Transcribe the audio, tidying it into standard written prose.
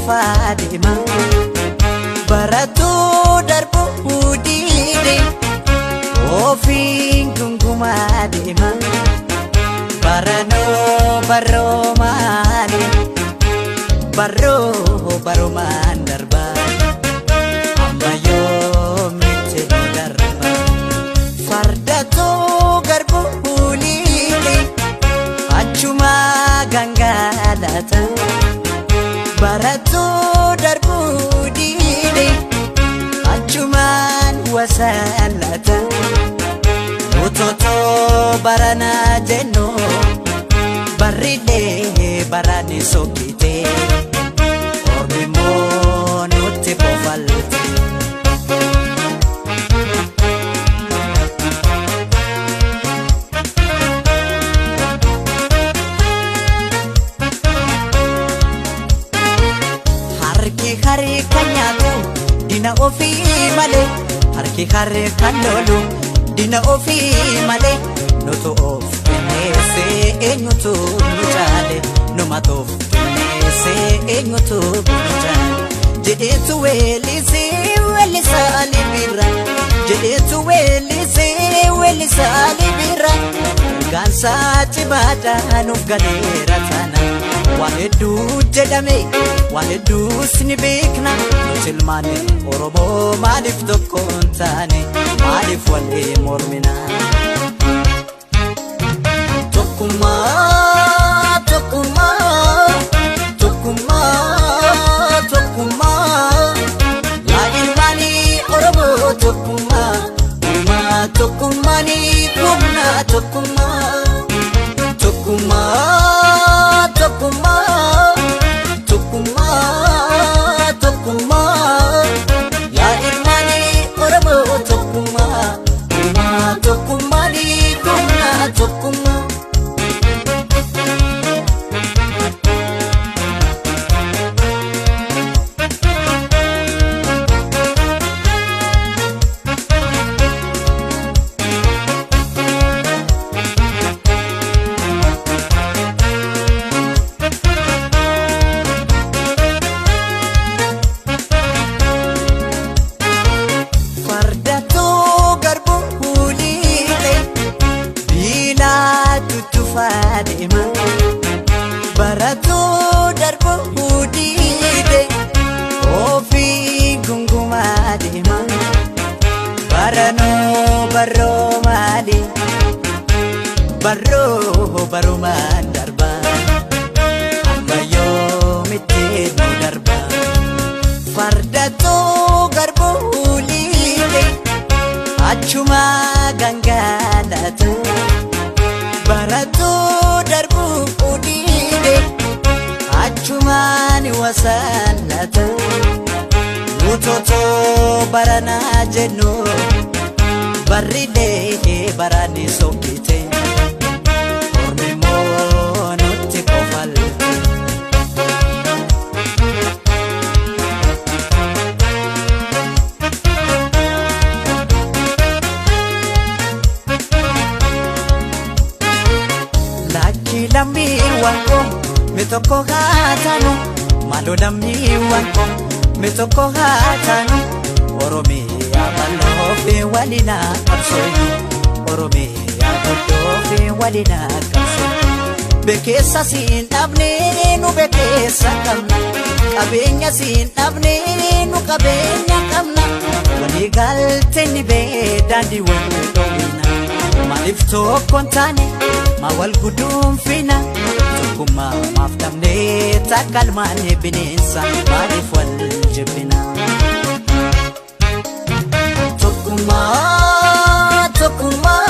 qofaa deema baratuu darbuu diide ofiin gungumaa deema baranoo baroo maali baroo baromaan darbaa amma yoomitti nu darba fardatoo garbuu liide achumaa gangalata baratuu darbuu diide achumaan wasaalata utotoo baranaa jennu barrilee barani sokkite ormimoo nutti bofalte harki haree kan nyaatu dina ofii malee harki haree kan lolu dina ofii malee nutu of kenneessee eenyutu nu caale numatu of kenneessee eenyutu nu caale jedheetu weellisee weellisaa libira jedheetu weellisee weellisaa libira gaansaa cimaadhaa nuuf galeera taana waan hedduu jedhame waan hedduus ni beekna nuti ilmaanni Oromoo maaliif tokko hin taane maaliif walii mormina tokkummaa tokkummaa tokkummaa tokkummaa yaa ilmaani Oromoo tokkummaa tokkummaani humna tokkummaa tokkummaa tokkummaa tokkummaa tokkummaa yaa ilmaani Oromoo tokkummaa tokkummaani humna tokkummaa deema baratuu darbuu diide ofii gungumaa deema baranoo baroo maali baroo baromaan darba amma yoomitti nu darba fardatoo garbuu liide achumaa gangalata baratuu darbuu diide achumaan wasaalata utotoo baranaa jennu barrilee barani sokkite ormimoo nutti bofalte lammi wanko mitoko hatanu malo lammi wanko mitoko hatanu Oromiyaa baloofi walina qabsoonu Oromiyaa baloofi walina qabsoonu bekeessa siin dhabne nu bekeessa qabna qabeenya siin dhabne nu qabeenya qabna walii galtee ni beedandi wal dhowwina maaliif tokkoon taane ma wal guduunfina tokkummaa maaf dhabnee takkalmaan bineensa maaliif wal jibbina tokkummaa tokkummaa